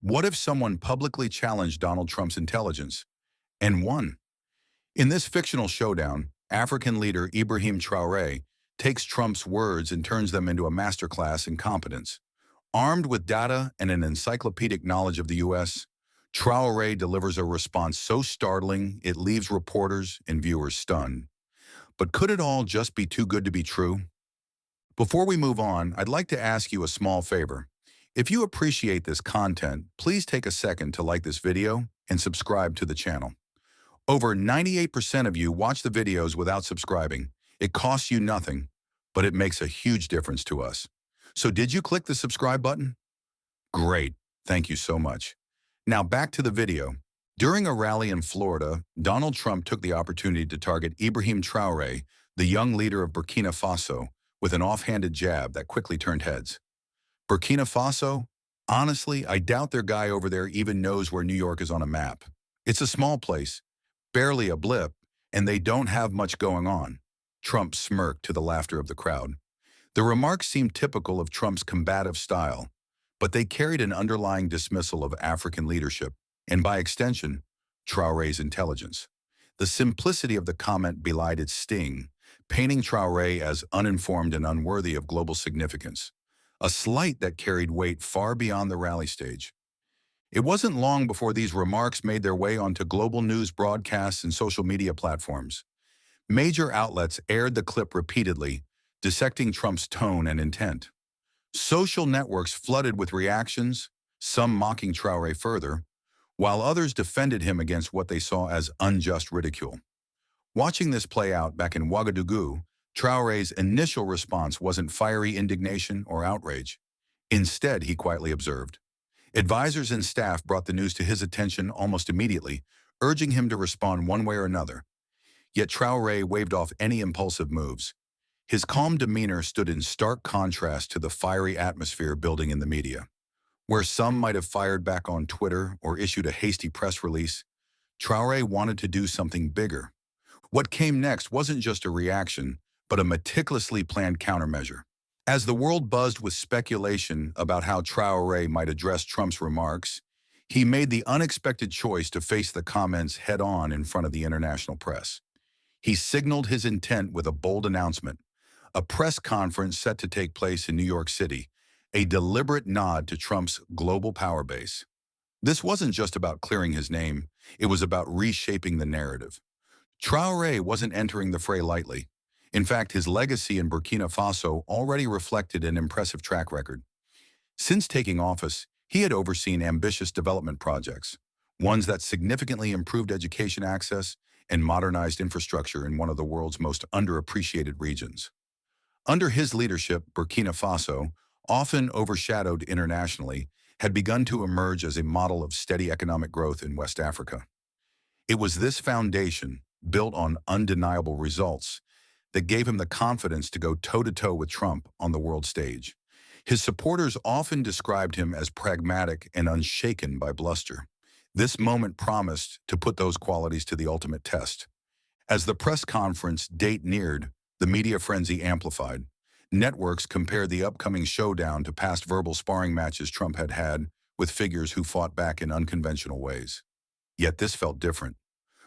What if someone publicly challenged Donald Trump's intelligence and won? In this fictional showdown, African leader Ibrahim Traoré takes Trump's words and turns them into a masterclass in competence. Armed with data and an encyclopedic knowledge of the U.S., Traoré delivers a response so startling it leaves reporters and viewers stunned. But could it all just be too good to be true? Before we move on, I'd like to ask you a small favor. If you appreciate this content, please take a second to like this video and subscribe to the channel. Over 98% of you watch the videos without subscribing. It costs you nothing, but it makes a huge difference to us. So did you click the subscribe button? Great, thank you so much. Now back to the video. During a rally in Florida, Donald Trump took the opportunity to target Ibrahim Traoré, the young leader of Burkina Faso, with an offhanded jab that quickly turned heads. Burkina Faso? Honestly, I doubt their guy over there even knows where New York is on a map. It's a small place, barely a blip, and they don't have much going on. Trump smirked to the laughter of the crowd. The remarks seemed typical of Trump's combative style, but they carried an underlying dismissal of African leadership, and by extension, Traoré's intelligence. The simplicity of the comment belied its sting, painting Traoré as uninformed and unworthy of global significance, a slight that carried weight far beyond the rally stage. It wasn't long before these remarks made their way onto global news broadcasts and social media platforms. Major outlets aired the clip repeatedly, dissecting Trump's tone and intent. Social networks flooded with reactions, some mocking Traoré further, while others defended him against what they saw as unjust ridicule. Watching this play out back in Ouagadougou, Traoré's initial response wasn't fiery indignation or outrage. Instead, he quietly observed. Advisors and staff brought the news to his attention almost immediately, urging him to respond one way or another. Yet Traoré waved off any impulsive moves. His calm demeanor stood in stark contrast to the fiery atmosphere building in the media. Where some might have fired back on Twitter or issued a hasty press release, Traoré wanted to do something bigger. What came next wasn't just a reaction, but a meticulously planned countermeasure. As the world buzzed with speculation about how Traoré might address Trump's remarks, he made the unexpected choice to face the comments head-on in front of the international press. He signaled his intent with a bold announcement, a press conference set to take place in New York City, a deliberate nod to Trump's global power base. This wasn't just about clearing his name, it was about reshaping the narrative. Traoré wasn't entering the fray lightly. In fact, his legacy in Burkina Faso already reflected an impressive track record. Since taking office, he had overseen ambitious development projects, ones that significantly improved education access and modernized infrastructure in one of the world's most underappreciated regions. Under his leadership, Burkina Faso, often overshadowed internationally, had begun to emerge as a model of steady economic growth in West Africa. It was this foundation, built on undeniable results, that gave him the confidence to go toe-to-toe with Trump on the world stage. His supporters often described him as pragmatic and unshaken by bluster. This moment promised to put those qualities to the ultimate test. As the press conference date neared, the media frenzy amplified. Networks compared the upcoming showdown to past verbal sparring matches Trump had had with figures who fought back in unconventional ways. Yet this felt different.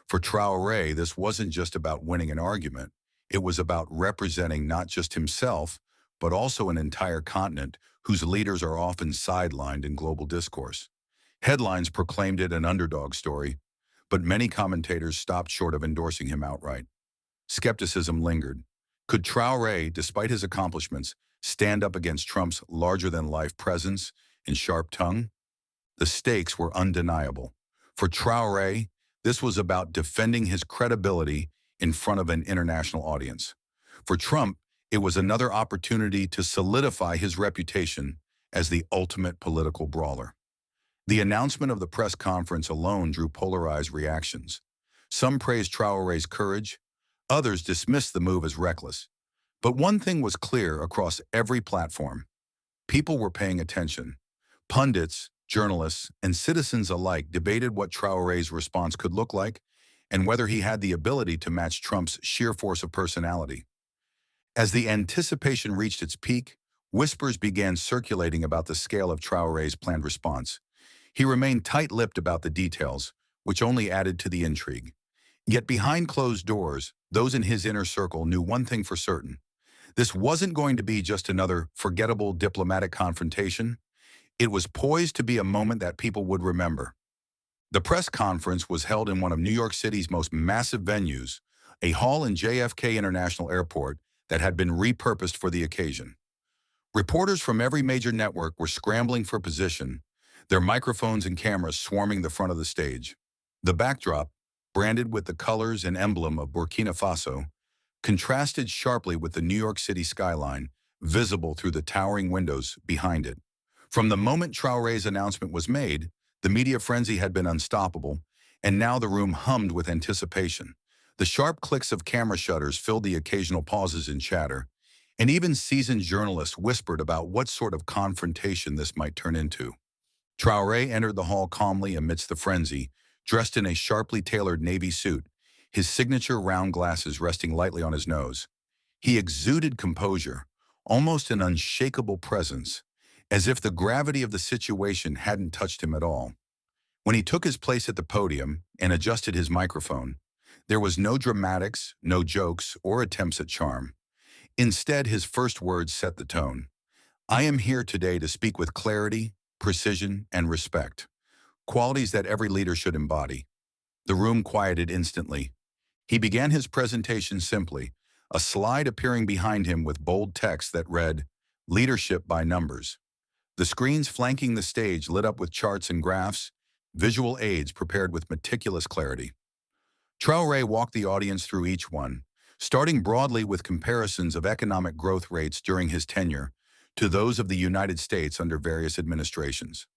For Traoré, this wasn't just about winning an argument. It was about representing not just himself, but also an entire continent whose leaders are often sidelined in global discourse. Headlines proclaimed it an underdog story, but many commentators stopped short of endorsing him outright. Skepticism lingered. Could Traoré, despite his accomplishments, stand up against Trump's larger-than-life presence and sharp tongue? The stakes were undeniable. For Traoré, this was about defending his credibility in front of an international audience. For Trump, it was another opportunity to solidify his reputation as the ultimate political brawler. The announcement of the press conference alone drew polarized reactions. Some praised Traoré's courage, others dismissed the move as reckless. But one thing was clear across every platform. People were paying attention. Pundits, journalists, and citizens alike debated what Traoré's response could look like and whether he had the ability to match Trump's sheer force of personality. As the anticipation reached its peak, whispers began circulating about the scale of Traoré's planned response. He remained tight-lipped about the details, which only added to the intrigue. Yet behind closed doors, those in his inner circle knew one thing for certain. This wasn't going to be just another forgettable diplomatic confrontation. It was poised to be a moment that people would remember. The press conference was held in one of New York City's most massive venues, a hall in JFK International Airport that had been repurposed for the occasion. Reporters from every major network were scrambling for position, their microphones and cameras swarming the front of the stage. The backdrop, branded with the colors and emblem of Burkina Faso, contrasted sharply with the New York City skyline, visible through the towering windows behind it. From the moment Traoré's announcement was made, the media frenzy had been unstoppable, and now the room hummed with anticipation. The sharp clicks of camera shutters filled the occasional pauses in chatter, and even seasoned journalists whispered about what sort of confrontation this might turn into. Traoré entered the hall calmly amidst the frenzy, dressed in a sharply tailored navy suit, his signature round glasses resting lightly on his nose. He exuded composure, almost an unshakable presence, as if the gravity of the situation hadn't touched him at all. When he took his place at the podium and adjusted his microphone, there was no dramatics, no jokes, or attempts at charm. Instead, his first words set the tone. "I am here today to speak with clarity, precision, and respect, qualities that every leader should embody." The room quieted instantly. He began his presentation simply, a slide appearing behind him with bold text that read, "Leadership by Numbers." The screens flanking the stage lit up with charts and graphs, visual aids prepared with meticulous clarity. Traoré walked the audience through each one, starting broadly with comparisons of economic growth rates during his tenure to those of the United States under various administrations.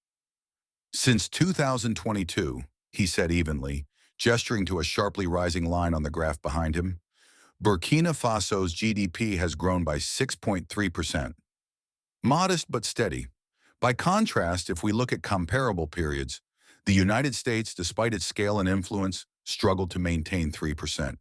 "Since 2022, he said evenly, gesturing to a sharply rising line on the graph behind him, Burkina Faso's GDP has grown by 6.3%. Modest but steady. By contrast, if we look at comparable periods, the United States, despite its scale and influence, struggled to maintain 3%.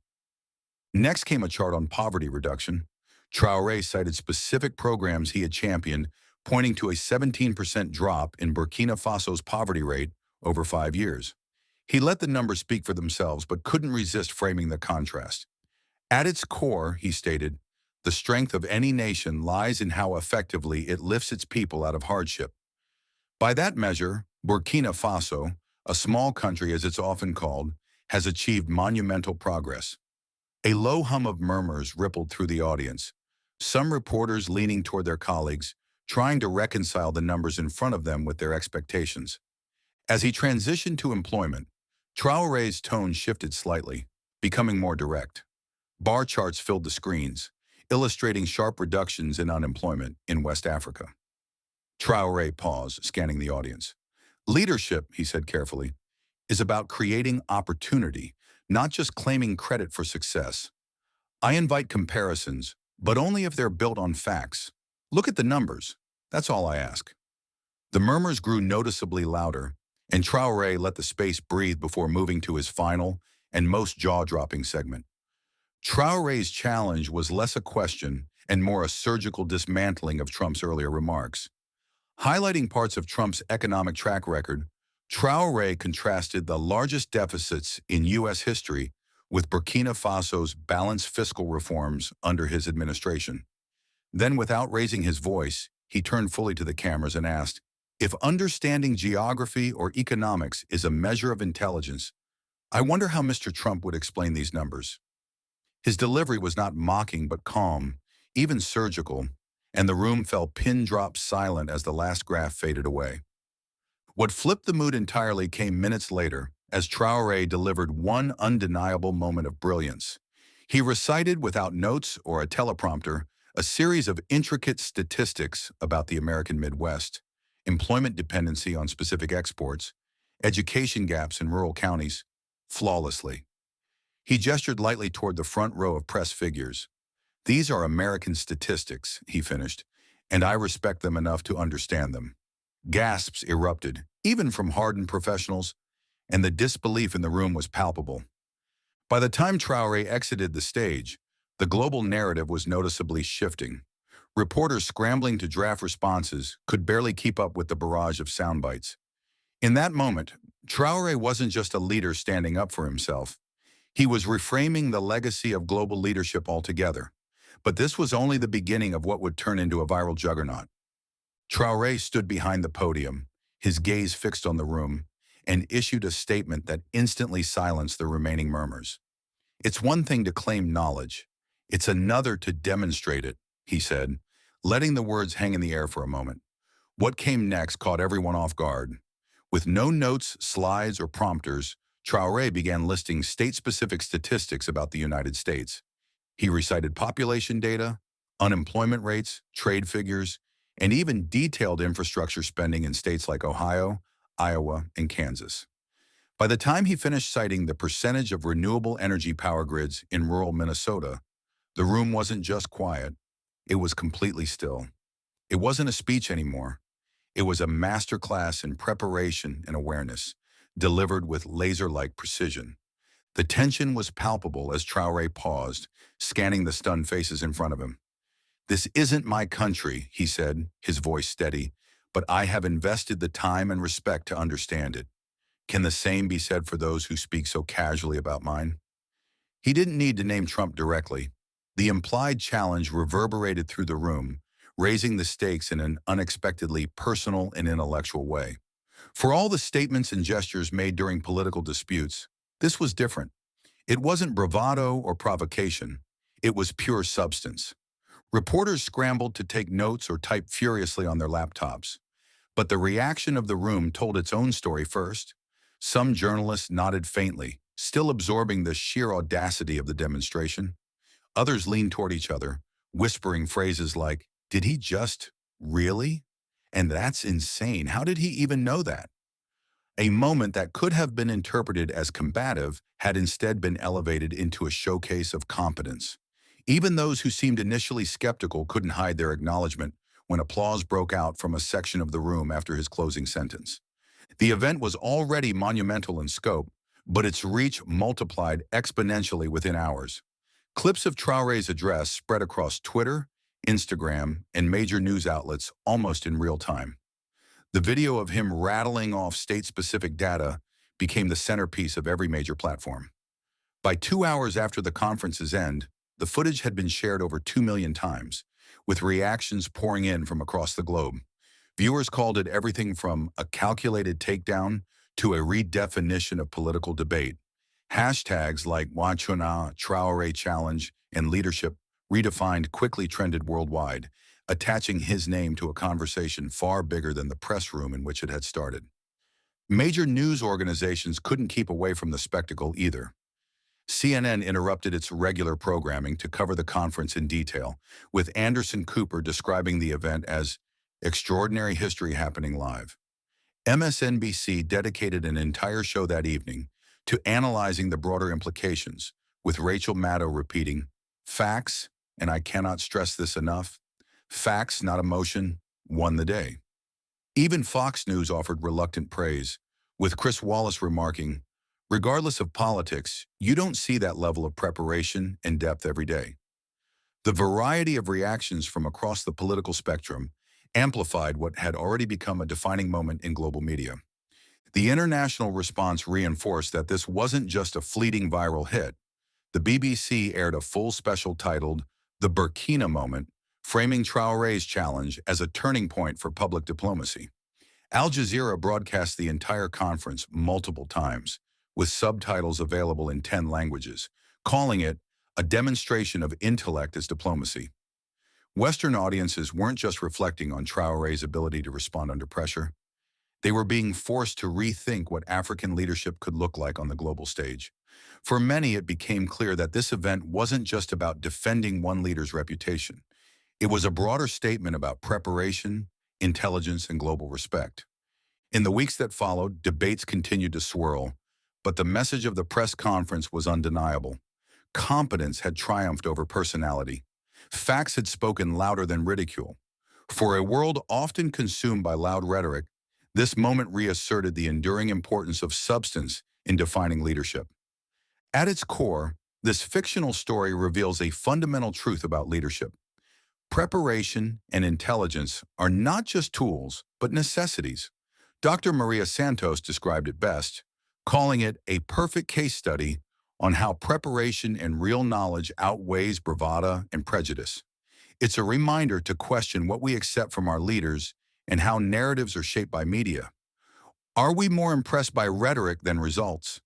Next came a chart on poverty reduction. Traoré cited specific programs he had championed, pointing to a 17% drop in Burkina Faso's poverty rate over 5 years. He let the numbers speak for themselves, but couldn't resist framing the contrast. At its core, he stated, the strength of any nation lies in how effectively it lifts its people out of hardship. By that measure, Burkina Faso, a small country as it's often called, has achieved monumental progress. A low hum of murmurs rippled through the audience, some reporters leaning toward their colleagues, trying to reconcile the numbers in front of them with their expectations. As he transitioned to employment, Traoré's tone shifted slightly, becoming more direct. Bar charts filled the screens, illustrating sharp reductions in unemployment in West Africa. Traoré paused, scanning the audience. "Leadership," he said carefully, "is about creating opportunity, not just claiming credit for success. I invite comparisons, but only if they're built on facts. Look at the numbers. That's all I ask." The murmurs grew noticeably louder, and Traoré let the space breathe before moving to his final and most jaw-dropping segment. Traoré's challenge was less a question and more a surgical dismantling of Trump's earlier remarks. Highlighting parts of Trump's economic track record, Traoré contrasted the largest deficits in U.S. history with Burkina Faso's balanced fiscal reforms under his administration. Then, without raising his voice, he turned fully to the cameras and asked, "If understanding geography or economics is a measure of intelligence, I wonder how Mr. Trump would explain these numbers." His delivery was not mocking but calm, even surgical, and the room fell pin-drop silent as the last graph faded away. What flipped the mood entirely came minutes later, as Traoré delivered one undeniable moment of brilliance. He recited, without notes or a teleprompter, a series of intricate statistics about the American Midwest, employment dependency on specific exports, education gaps in rural counties, flawlessly. He gestured lightly toward the front row of press figures. "These are American statistics," he finished, "and I respect them enough to understand them." Gasps erupted, even from hardened professionals, and the disbelief in the room was palpable. By the time Traoré exited the stage, the global narrative was noticeably shifting. Reporters scrambling to draft responses could barely keep up with the barrage of sound bites. In that moment, Traoré wasn't just a leader standing up for himself. He was reframing the legacy of global leadership altogether. But this was only the beginning of what would turn into a viral juggernaut. Traoré stood behind the podium, his gaze fixed on the room, and issued a statement that instantly silenced the remaining murmurs. It's one thing to claim knowledge. It's another to demonstrate it, he said, letting the words hang in the air for a moment. What came next caught everyone off guard. With no notes, slides, or prompters, Traoré began listing state-specific statistics about the United States. He recited population data, unemployment rates, trade figures, and even detailed infrastructure spending in states like Ohio, Iowa, and Kansas. By the time he finished citing the percentage of renewable energy power grids in rural Minnesota, the room wasn't just quiet, it was completely still. It wasn't a speech anymore. It was a masterclass in preparation and awareness, delivered with laser-like precision. The tension was palpable as Traoré paused, scanning the stunned faces in front of him. "This isn't my country," he said, his voice steady, "but I have invested the time and respect to understand it. Can the same be said for those who speak so casually about mine?" He didn't need to name Trump directly. The implied challenge reverberated through the room, raising the stakes in an unexpectedly personal and intellectual way. For all the statements and gestures made during political disputes, this was different. It wasn't bravado or provocation. It was pure substance. Reporters scrambled to take notes or type furiously on their laptops. But the reaction of the room told its own story first. Some journalists nodded faintly, still absorbing the sheer audacity of the demonstration. Others leaned toward each other, whispering phrases like, "Did he just really? And that's insane. How did he even know that?" A moment that could have been interpreted as combative had instead been elevated into a showcase of competence. Even those who seemed initially skeptical couldn't hide their acknowledgement when applause broke out from a section of the room after his closing sentence. The event was already monumental in scope, but its reach multiplied exponentially within hours. Clips of Traoré's address spread across Twitter, Instagram, and major news outlets almost in real time. The video of him rattling off state-specific data became the centerpiece of every major platform. By 2 hours after the conference's end, the footage had been shared over 2 million times, with reactions pouring in from across the globe. Viewers called it everything from a calculated takedown to a redefinition of political debate. Hashtags like Wachuna, Traoré Challenge, and Leadership Redefined quickly trended worldwide, attaching his name to a conversation far bigger than the press room in which it had started. Major news organizations couldn't keep away from the spectacle either. CNN interrupted its regular programming to cover the conference in detail, with Anderson Cooper describing the event as extraordinary history happening live. MSNBC dedicated an entire show that evening to analyzing the broader implications, with Rachel Maddow repeating, "Facts, and I cannot stress this enough, facts, not emotion, won the day." Even Fox News offered reluctant praise, with Chris Wallace remarking, "Regardless of politics, you don't see that level of preparation and depth every day." The variety of reactions from across the political spectrum amplified what had already become a defining moment in global media. The international response reinforced that this wasn't just a fleeting viral hit. The BBC aired a full special titled The Burkina Moment, framing Traoré's challenge as a turning point for public diplomacy. Al Jazeera broadcast the entire conference multiple times, with subtitles available in 10 languages, calling it a demonstration of intellect as diplomacy. Western audiences weren't just reflecting on Traoré's ability to respond under pressure. They were being forced to rethink what African leadership could look like on the global stage. For many, it became clear that this event wasn't just about defending one leader's reputation. It was a broader statement about preparation, intelligence, and global respect. In the weeks that followed, debates continued to swirl, but the message of the press conference was undeniable. Competence had triumphed over personality. Facts had spoken louder than ridicule. For a world often consumed by loud rhetoric, this moment reasserted the enduring importance of substance in defining leadership. At its core, this fictional story reveals a fundamental truth about leadership. Preparation and intelligence are not just tools, but necessities. Dr. Maria Santos described it best, calling it a perfect case study on how preparation and real knowledge outweighs bravado and prejudice. It's a reminder to question what we accept from our leaders and how narratives are shaped by media. Are we more impressed by rhetoric than results?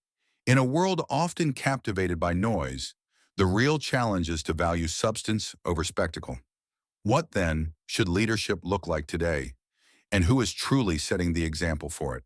In a world often captivated by noise, the real challenge is to value substance over spectacle. What then should leadership look like today? And who is truly setting the example for it?